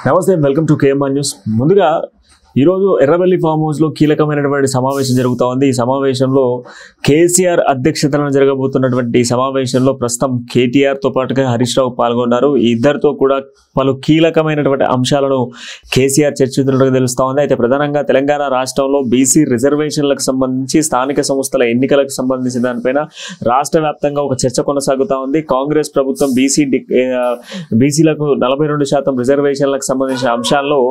నమస్తే, welcome to KMR news. ముందుగా ఈరోజు ఎర్రవెల్లి ఫామ్ హౌస్లో కీలకమైనటువంటి సమావేశం జరుగుతూ ఉంది. ఈ సమావేశంలో కేసీఆర్ అధ్యక్షతన జరగబోతున్నటువంటి సమావేశంలో ప్రస్తుతం కేటీఆర్తో పాటుగా హరీష్ రావు పాల్గొన్నారు. ఈ ఇద్దరితో కూడా పలు కీలకమైనటువంటి అంశాలను కేసీఆర్ చర్చిస్తున్నట్టుగా తెలుస్తూ ఉంది. అయితే ప్రధానంగా తెలంగాణ రాష్ట్రంలో బీసీ రిజర్వేషన్లకు సంబంధించి స్థానిక సంస్థల ఎన్నికలకు సంబంధించిన దానిపైన రాష్ట్ర వ్యాప్తంగా ఒక చర్చ కొనసాగుతూ ఉంది. కాంగ్రెస్ ప్రభుత్వం బీసీలకు 42% రిజర్వేషన్లకు సంబంధించిన అంశాల్లో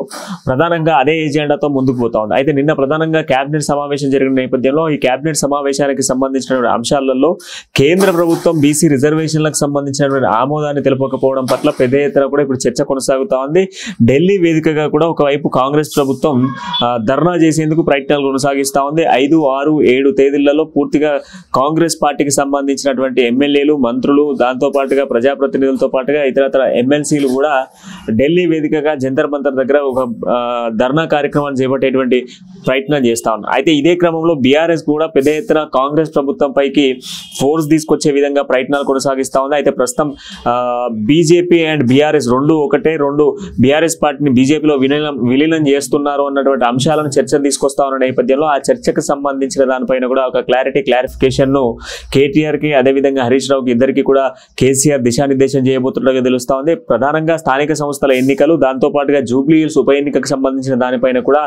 ప్రధానంగా అదే ఏజెండాతో ముందుకు పోతా ఉంది. అయితే నిన్న ప్రధానంగా కేబినెట్ సమావేశం జరిగిన నేపథ్యంలో ఈ కేబినెట్ సమావేశానికి సంబంధించిన అంశాలలో కేంద్ర ప్రభుత్వం బీసీ రిజర్వేషన్లకు సంబంధించినటువంటి ఆమోదాన్ని తెలుపకపోవడం పట్ల పెద్ద ఎత్తున కూడా ఇప్పుడు చర్చ కొనసాగుతా ఉంది. ఢిల్లీ వేదికగా కూడా ఒకవైపు కాంగ్రెస్ ప్రభుత్వం ధర్నా చేసేందుకు ప్రయత్నాలు కొనసాగిస్తూ ఉంది. 5, 6, 7 తేదీలలో పూర్తిగా కాంగ్రెస్ పార్టీకి సంబంధించినటువంటి ఎమ్మెల్యేలు, మంత్రులు, దాంతో పాటుగా ప్రజాప్రతినిధులతో పాటుగా ఇతరత్ర ఎమ్మెల్సీలు కూడా ఢిల్లీ వేదికగా జంతర్ మంతర్ దగ్గర ఒక ధర్నా కార్యక్రమాన్ని చేపట్టేటువంటి ప్రయత్నం చేస్తా ఉన్నారు. అయితే ఇదే క్రమంలో బీఆర్ఎస్ కూడా పెద్ద ఎత్తున కాంగ్రెస్ ప్రభుత్వం పైకి ఫోర్స్ తీసుకొచ్చే విధంగా ప్రయత్నాలు కొనసాగిస్తా ఉంది. అయితే ప్రస్తుతం బీజేపీ అండ్ బీఆర్ఎస్ రెండు బీఆర్ఎస్ పార్టీని బీజేపీలో విలీనం చేస్తున్నారు అన్నటువంటి అంశాలను చర్చ తీసుకొస్తా ఉన్న నేపథ్యంలో ఆ చర్చకు సంబంధించిన దానిపైన కూడా ఒక క్లారిఫికేషన్ ను కేటీఆర్ కి అదేవిధంగా హరీష్ రావుకి ఇద్దరికి కూడా కేసీఆర్ దిశానిర్దేశం చేయబోతున్నట్టుగా తెలుస్తా ఉంది. ప్రధానంగా స్థానిక సంస్థల ఎన్నికలు, దాంతో పాటుగా జూబ్లీ హిల్స్ ఉప ఎన్నికకు సంబంధించిన దానిపైన కూడా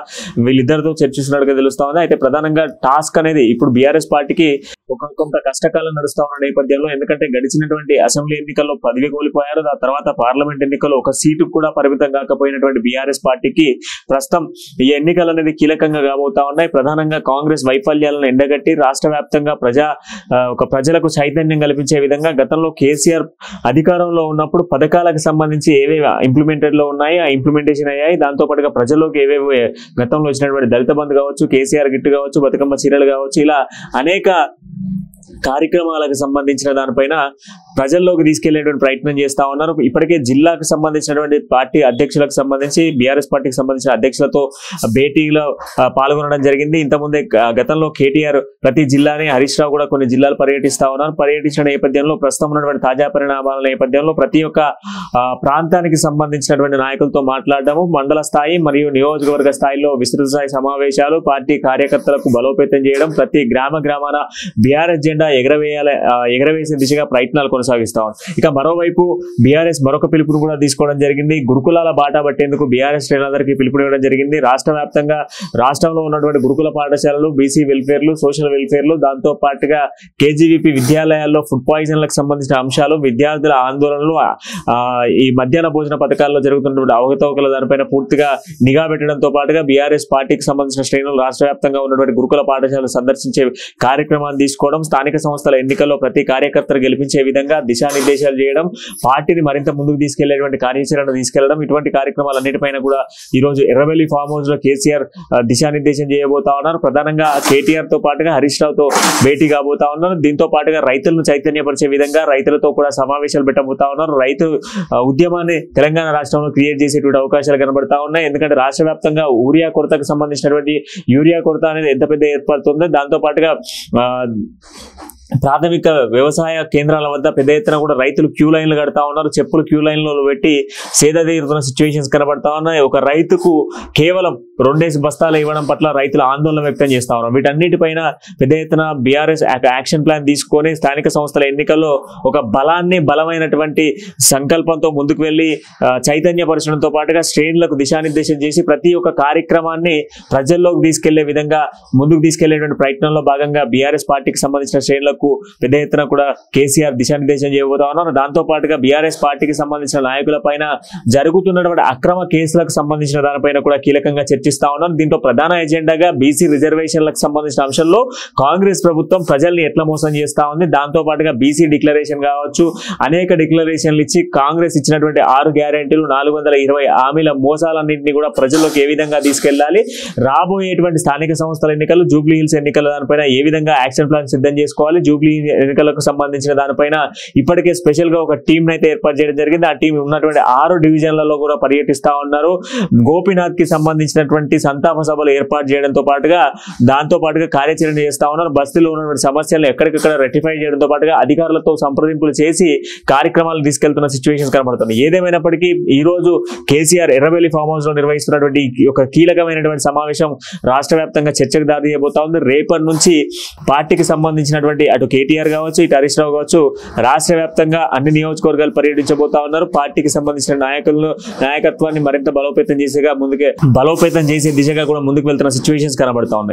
వీళ్ళిద్దరితో చర్చిస్తున్నట్టుగా తెలుస్తా ఉంది. అయితే ప్రధానంగా టాస్క్ అనేది ఇప్పుడు బీఆర్ఎస్ పార్టీకి కొంత కష్టకాలం నడుస్తా ఉన్న నేపథ్యంలో, ఎందుకంటే గడిచినటువంటి అసెంబ్లీ ఎన్నికల్లో పదవి కోల్పోయారు. ఆ తర్వాత పార్లమెంట్ ఎన్నికల్లో ఒక సీటు కూడా పరిమితం కాకపోయినటువంటి బీఆర్ఎస్ పార్టీకి ప్రస్తుతం ఈ ఎన్నికలు అనేది కీలకంగా కాబోతా ఉన్నాయి. ప్రధానంగా కాంగ్రెస్ వైఫల్యాలను ఎండగట్టి రాష్ట్ర వ్యాప్తంగా ప్రజలకు చైతన్యం కల్పించే విధంగా గతంలో కేసీఆర్ అధికారంలో ఉన్నప్పుడు పథకాలకు సంబంధించి ఏవేవి ఇంప్లిమెంటెడ్ లో ఉన్నాయి, ఆ ఇంప్లిమెంటేషన్ అయ్యాయి. దాంతో పాటుగా ప్రజల్లోకి ఏవేవి గతంలో వచ్చినటువంటి దళిత బంధు కావచ్చు, కేసీఆర్ గిట్టు కావచ్చు, బతుకమ్మ చీరలు కావచ్చు, ఇలా అనేక కార్యక్రమాలకు సంబంధించిన దానిపైన ప్రజల్లోకి తీసుకెళ్లేటువంటి ప్రయత్నం చేస్తా ఉన్నారు. ఇప్పటికే జిల్లాకు సంబంధించినటువంటి పార్టీ అధ్యక్షులకు సంబంధించి బీఆర్ఎస్ పార్టీకి సంబంధించిన అధ్యక్షులతో భేటీలో పాల్గొనడం జరిగింది. ఇంతకుముందే గతంలో కేటీఆర్ ప్రతి జిల్లాని, హరీష్ రావు కూడా కొన్ని జిల్లాలు పర్యటిస్తా ఉన్నారు. పర్యటించిన నేపథ్యంలో ప్రస్తుతం ఉన్నటువంటి తాజా పరిణామాల నేపథ్యంలో ప్రతి ఒక్క ప్రాంతానికి సంబంధించినటువంటి నాయకులతో మాట్లాడడము, మండల స్థాయి మరియు నియోజకవర్గ స్థాయిలో విస్తృత స్థాయి సమావేశాలు, పార్టీ కార్యకర్తలకు బలోపేతం చేయడం, ప్రతి గ్రామాన బీఆర్ఎస్ జెండా ఎగరవేసే దిశగా ప్రయత్నాలు కొనసాగిస్తా ఉన్నారు. ఇక మరోవైపు బీఆర్ఎస్ మరొక పిలుపును కూడా తీసుకోవడం జరిగింది. గురుకులాల బాట పట్టేందుకు బీఆర్ఎస్ శ్రేణులందరికీ పిలుపునివ్వడం జరిగింది. రాష్ట్ర వ్యాప్తంగా రాష్ట్రంలో ఉన్నటువంటి గురుకుల పాఠశాలలు, బీసీ వెల్ఫేర్లు, సోషల్ వెల్ఫేర్లు, దాంతో పాటుగా కేజీవీపీ విద్యాలయాల్లో ఫుడ్ పాయిజన్లకు సంబంధించిన అంశాలు, విద్యార్థుల ఆందోళనలు, ఈ మధ్యాహ్న భోజన పథకాల్లో జరుగుతున్నటువంటి అవకతవకల దానిపైన పూర్తిగా నిఘా పెట్టడంతో పాటుగా బీఆర్ఎస్ పార్టీకి సంబంధించిన శ్రేణులు రాష్ట్ర వ్యాప్తంగా ఉన్నటువంటి గురుకుల పాఠశాలలు సందర్శించే కార్యక్రమాన్ని తీసుకోవడం, స్థానిక సంస్థల ఎన్నికల్లో ప్రతి కార్యకర్తను గెలిపించే విధంగా దిశానిర్దేశాలు చేయడం, పార్టీని మరింత ముందుకు తీసుకెళ్లేటువంటి కార్యాచరణ తీసుకెళ్లడం, ఇటువంటి కార్యక్రమాలన్నిటిపైన కూడా ఈ రోజు ఎర్రవెల్లి ఫామ్ హౌస్ లో కేసీఆర్ దిశానిర్దేశం చేయబోతా ఉన్నారు. ప్రధానంగా కేటీఆర్ తో పాటుగా హరీష్ రావుతో భేటీ కాబోతా ఉన్నారు. దీంతో పాటుగా రైతులను చైతన్యపరిచే విధంగా రైతులతో కూడా సమావేశాలు పెట్టబోతా ఉన్నారు. రైతు ఉద్యమాన్ని తెలంగాణ రాష్ట్రంలో క్రియేట్ చేసేటువంటి అవకాశాలు కనబడతా ఉన్నాయి. ఎందుకంటే రాష్ట్ర వ్యాప్తంగా యూరియా కొరతకు సంబంధించినటువంటి యూరియా కొరత అనేది ఎంత పెద్ద ఏర్పడుతుందో, దాంతో పాటుగా ప్రాథమిక వ్యవసాయ కేంద్రాల వద్ద పెద్ద ఎత్తున కూడా రైతులు క్యూ లైన్లు కడతా ఉన్నారు. చెప్పులు క్యూ లైన్లో పెట్టి సేద తీరుతున్న సిచ్యువేషన్స్ కనబడతా ఉన్నాయి. ఒక రైతుకు కేవలం 2 బస్తాలు ఇవ్వడం పట్ల రైతులు ఆందోళన వ్యక్తం చేస్తా ఉన్నారు. వీటన్నిటిపైన పెద్ద ఎత్తున బీఆర్ఎస్ యాక్షన్ ప్లాన్ తీసుకొని స్థానిక సంస్థల ఎన్నికల్లో ఒక బలమైనటువంటి సంకల్పంతో ముందుకు వెళ్లి చైతన్యపరచడంతో పాటుగా శ్రేణులకు దిశానిర్దేశం చేసి ప్రతి ఒక్క కార్యక్రమాన్ని ప్రజల్లోకి తీసుకెళ్లే విధంగా ముందుకు తీసుకెళ్లేటువంటి ప్రయత్నంలో భాగంగా బీఆర్ఎస్ పార్టీకి సంబంధించిన శ్రేణులకు పెద్ద ఎత్తున కూడా కేసీఆర్ దిశానిర్దేశం చేయబోతా ఉన్నారు. దాంతో పాటుగా బీఆర్ఎస్ పార్టీకి సంబంధించిన నాయకుల పైన జరుగుతున్నటువంటి అక్రమ కేసులకు సంబంధించిన దానిపైన కూడా కీలకంగా చర్చిస్తా ఉన్నారు. దీంట్లో ప్రధాన ఎజెండాగా బీసీ రిజర్వేషన్లకు సంబంధించిన అంశంలో కాంగ్రెస్ ప్రభుత్వం ప్రజల్ని ఎట్లా మోసం చేస్తా ఉంది, దాంతో పాటుగా బీసీ డిక్లరేషన్ కావచ్చు, అనేక డిక్లరేషన్లు ఇచ్చి కాంగ్రెస్ ఇచ్చినటువంటి 6 గ్యారెంటీలు, 420 హామీల మోసాలన్నింటినీ కూడా ప్రజల్లోకి ఏ విధంగా తీసుకెళ్లాలి, రాబోయేటువంటి స్థానిక సంస్థల ఎన్నికలు, జూబ్లీ హిల్స్ ఎన్నికల దానిపైన ఏ విధంగా యాక్షన్ ప్లాన్ సిద్ధం చేసుకోవాలి, జూబ్లీ ఎన్నికలకు సంబంధించిన దానిపైన ఇప్పటికే స్పెషల్ గా ఒక టీం అయితే ఏర్పాటు చేయడం జరిగింది. ఆ టీం ఉన్నటువంటి 6 డివిజన్లలో కూడా పర్యటిస్తా ఉన్నారు. గోపీనాథ్ కి సంబంధించినటువంటి ఉన్నటువంటి సంతాప సభలు ఏర్పాటు చేయడంతో పాటుగా కార్యాచరణ చేస్తా ఉన్నారు. బస్తీలో ఉన్నటువంటి సమస్యలను ఎక్కడికక్కడ రెక్టిఫై చేయడంతో పాటుగా అధికారులతో సంప్రదింపులు చేసి కార్యక్రమాలు తీసుకెళ్తున్న సిచ్యువేషన్స్ కనబడుతున్నాయి. ఏదేమైనప్పటికీ ఈ రోజు కేసీఆర్ ఎర్రబెల్లి ఫామ్ హౌస్ లో నిర్వహిస్తున్నటువంటి ఒక కీలకమైనటువంటి సమావేశం రాష్ట్ర వ్యాప్తంగా చర్చకు దారి తీయబోతా ఉంది. రేపటి నుంచి పార్టీకి సంబంధించినటువంటి అటు కేటీఆర్ కావచ్చు, ఇటు హరీష్ రావు కావచ్చు, రాష్ట్ర వ్యాప్తంగా అన్ని నియోజకవర్గాలు పర్యటించబోతా ఉన్నారు. పార్టీకి సంబంధించిన నాయకత్వాన్ని మరింత బలోపేతం చేసే దిశగా కూడా ముందుకు వెళ్తున్న సిచ్యువేషన్స్ కనబడతా ఉన్నాయి.